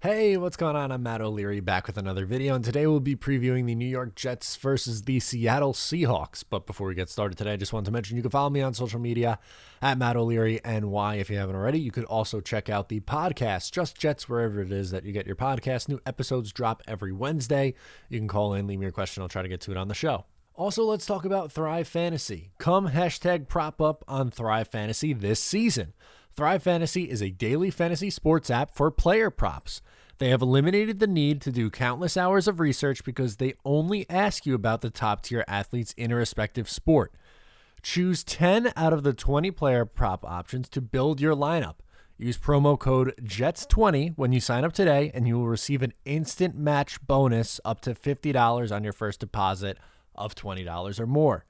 Hey, what's going on? I'm Matt O'Leary back with another video, and today we'll be previewing the New York Jets versus the Seattle Seahawks. But before we get started today, I just wanted to mention you can follow me on social media at Matt O'Leary NY if you haven't already. You could also check out the podcast, Just Jets, wherever it is that you get your podcast. New episodes drop every Wednesday. You can call in, leave me your question. I'll try to get to it on the show. Also, let's talk about Thrive Fantasy. Come hashtag prop up on Thrive Fantasy this season. Thrive Fantasy is a daily fantasy sports app for player props. They have eliminated the need to do countless hours of research because they only ask you about the top tier athletes in a respective sport. Choose 10 out of the 20 player prop options to build your lineup. Use promo code JETS20 when you sign up today, and you will receive an instant match bonus up to $50 on your first deposit of $20 or more.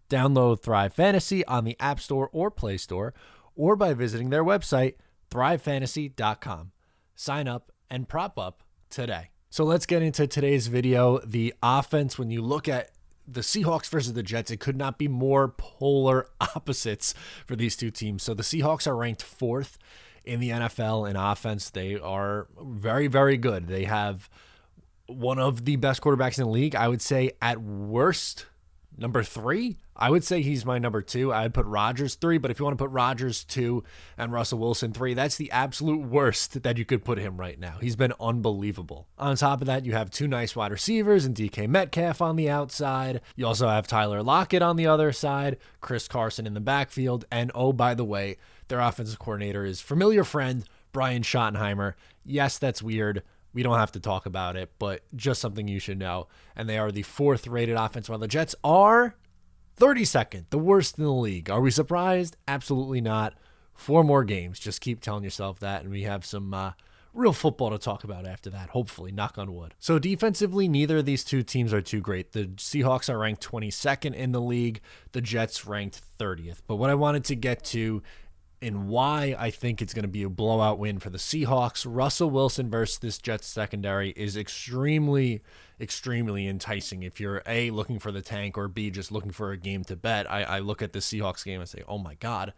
Download Thrive Fantasy on the App Store or Play Store, or by visiting their website, thrivefantasy.com. Sign up and prop up today. So let's get into today's video. The offense, when you look at the Seahawks versus the Jets, it could not be more polar opposites for these two teams. So the Seahawks are ranked 4th in the NFL in offense. They are very, very good. They have one of the best quarterbacks in the league. I would say at worst, number 3. I would say he's my number 2. I'd put Rodgers 3, but if you want to put Rodgers 2 and Russell Wilson 3, that's the absolute worst that you could put him right now. He's been unbelievable. On top of that, you have 2 nice wide receivers and DK Metcalf on the outside. You also have Tyler Lockett on the other side, Chris Carson in the backfield, and oh, by the way, their offensive coordinator is familiar friend Brian Schottenheimer. Yes, that's weird. We don't have to talk about it, but just something you should know. And they are the 4th rated offense, while the Jets are 32nd, the worst in the league. Are we surprised? Absolutely not. 4 more games. Just keep telling yourself that, and we have some real football to talk about after that, hopefully, knock on wood. So defensively, neither of these two teams are too great. The Seahawks are ranked 22nd in the league. The Jets ranked 30th. But what I wanted to get to and why I think it's going to be a blowout win for the Seahawks, Russell Wilson versus this Jets secondary is extremely enticing. If you're A, looking for the tank, or B, just looking for a game to bet, I look at the Seahawks game and say, oh my God,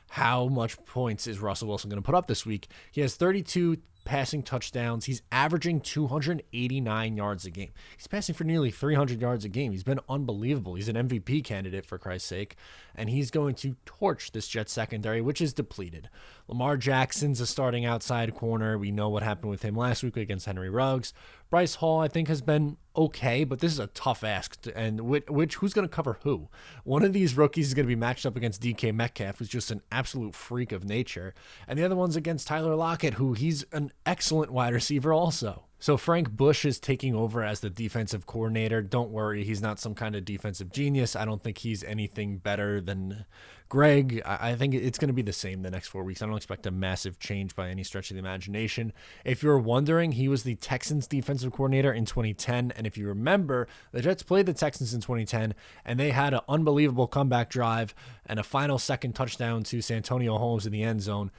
how much points is Russell Wilson going to put up this week? He has 32 passing touchdowns. He's averaging 289 yards a game. He's passing for nearly 300 yards a game. He's been unbelievable. He's an MVP candidate, for Christ's sake, and he's going to torch this Jets secondary, which is depleted. Lamar Jackson's a starting outside corner. We know what happened with him last week against Henry Ruggs. Bryce Hall, I think, has been okay, but this is a tough ask. And who's going to cover who? One of these rookies is going to be matched up against DK Metcalf, who's just an absolute freak of nature. And the other one's against Tyler Lockett, who he's an excellent wide receiver also. So Frank Bush is taking over as the defensive coordinator. Don't worry, he's not some kind of defensive genius. I don't think he's anything better than Greg. I think it's going to be the same the next 4 weeks. I don't expect a massive change by any stretch of the imagination. If you're wondering, he was the Texans defensive coordinator in 2010. And if you remember, the Jets played the Texans in 2010, and they had an unbelievable comeback drive and a final second touchdown to Santonio Holmes in the end zone.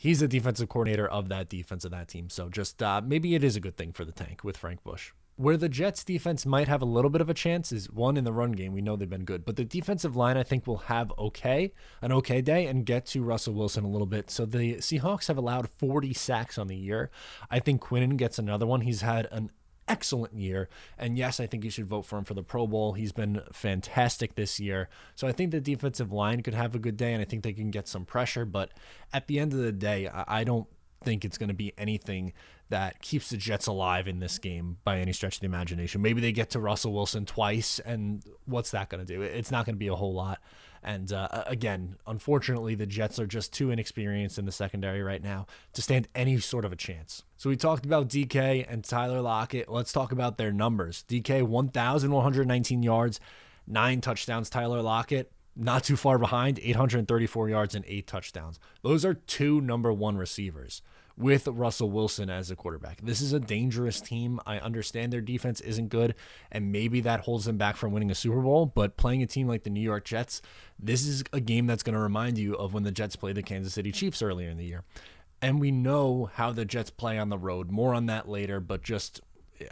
He's the defensive coordinator of that defense of that team. So just maybe it is a good thing for the tank with Frank Bush. Where the Jets defense might have a little bit of a chance is, one, in the run game. We know they've been good, but the defensive line, I think, will have an okay day and get to Russell Wilson a little bit. So the Seahawks have allowed 40 sacks on the year. I think Quinnen gets another one. He's had an excellent year, and yes, I think you should vote for him for the Pro Bowl. He's been fantastic this year. So I think the defensive line could have a good day, and I think they can get some pressure, but at the end of the day, I don't think it's going to be anything that keeps the Jets alive in this game by any stretch of the imagination. Maybe they get to Russell Wilson twice, and what's that going to do? It's not going to be a whole lot. And again, unfortunately, the Jets are just too inexperienced in the secondary right now to stand any sort of a chance. So we talked about DK and Tyler Lockett. Let's talk about their numbers. DK, 1,119 yards, 9 touchdowns. Tyler Lockett, not too far behind, 834 yards and 8 touchdowns. Those are 2 number 1 receivers with Russell Wilson as a quarterback. This is a dangerous team. I understand their defense isn't good, and maybe that holds them back from winning a Super Bowl, but playing a team like the New York Jets, this is a game that's going to remind you of when the Jets played the Kansas City Chiefs earlier in the year. And we know how the Jets play on the road. More on that later, but just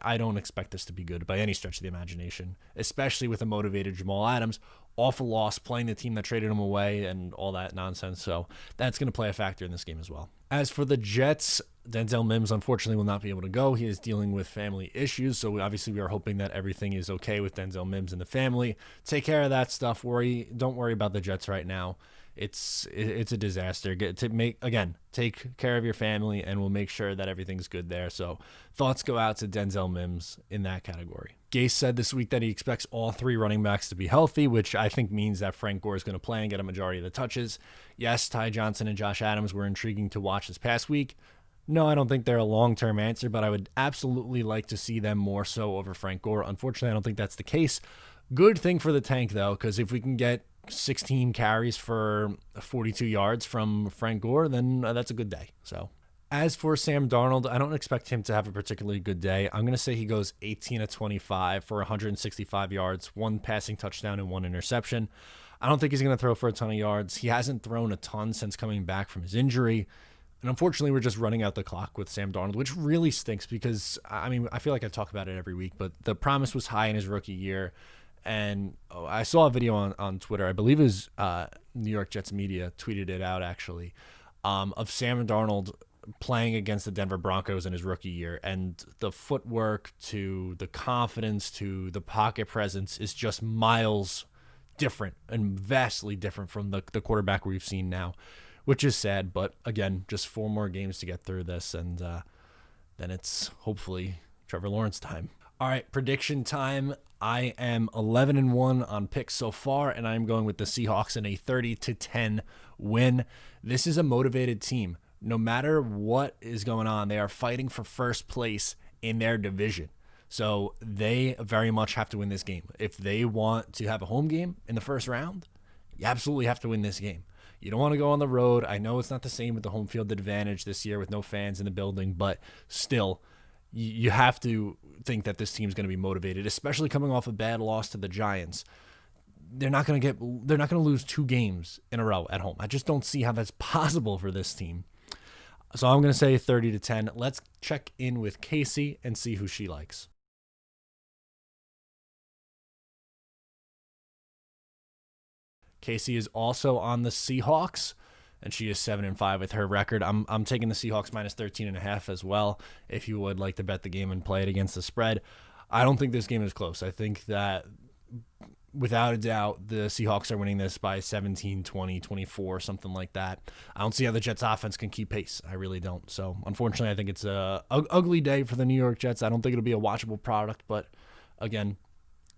I don't expect this to be good by any stretch of the imagination, especially with a motivated Jamal Adams. awful loss playing the team that traded him away and all that nonsense. So that's going to play a factor in this game as well. As for the Jets, Denzel Mims unfortunately will not be able to go. He is dealing with family issues. So obviously we are hoping that everything is okay with Denzel Mims and the family. Take care of that stuff. Don't worry about the Jets right now. It's a disaster. Take care of your family, and we'll make sure that everything's good there. So thoughts go out to Denzel Mims in that category. Gase said this week that he expects all 3 running backs to be healthy, which I think means that Frank Gore is going to play and get a majority of the touches. Yes, Ty Johnson and Josh Adams were intriguing to watch this past week. No, I don't think they're a long-term answer, but I would absolutely like to see them more so over Frank Gore. Unfortunately, I don't think that's the case. Good thing for the tank, though, because if we can get 16 carries for 42 yards from Frank Gore, then that's a good day. So, as for Sam Darnold, I don't expect him to have a particularly good day. I'm going to say he goes 18 of 25 for 165 yards, 1 passing touchdown and 1 interception. I don't think he's going to throw for a ton of yards. He hasn't thrown a ton since coming back from his injury. And unfortunately, we're just running out the clock with Sam Darnold, which really stinks because, I mean, I feel like I talk about it every week, but the promise was high in his rookie year. And I saw a video on Twitter, I believe it was New York Jets media tweeted it out actually, of Sam Darnold playing against the Denver Broncos in his rookie year. And the footwork to the confidence to the pocket presence is just miles different and vastly different from the quarterback we've seen now, which is sad. But again, just 4 more games to get through this, and then it's hopefully Trevor Lawrence time. All right, prediction time. I am 11-1 on picks so far, and I'm going with the Seahawks in a 30-10 win. This is a motivated team. No matter what is going on, they are fighting for first place in their division. So they very much have to win this game. If they want to have a home game in the first round, you absolutely have to win this game. You don't want to go on the road. I know it's not the same with the home field advantage this year with no fans in the building, but still, you have to think that this team's going to be motivated, especially coming off a bad loss to the Giants. They're not going to lose 2 games in a row at home. I just don't see how that's possible for this team. So I'm going to say 30-10. Let's check in with Casey and see who she likes. Casey is also on the Seahawks, and she is 7-5 with her record. I'm taking the Seahawks minus 13.5 as well. If you would like to bet the game and play it against the spread, I don't think this game is close. I think that without a doubt, the Seahawks are winning this by 17, 20, 24, something like that. I don't see how the Jets offense can keep pace. I really don't. So unfortunately, I think it's a ugly day for the New York Jets. I don't think it'll be a watchable product, but again,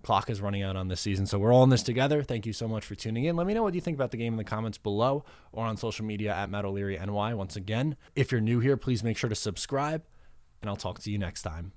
clock is running out on this season, so we're all in this together. Thank you so much for tuning in. Let me know what you think about the game in the comments below or on social media at Matt O'Leary NY. Once again, if you're new here, please make sure to subscribe, and I'll talk to you next time.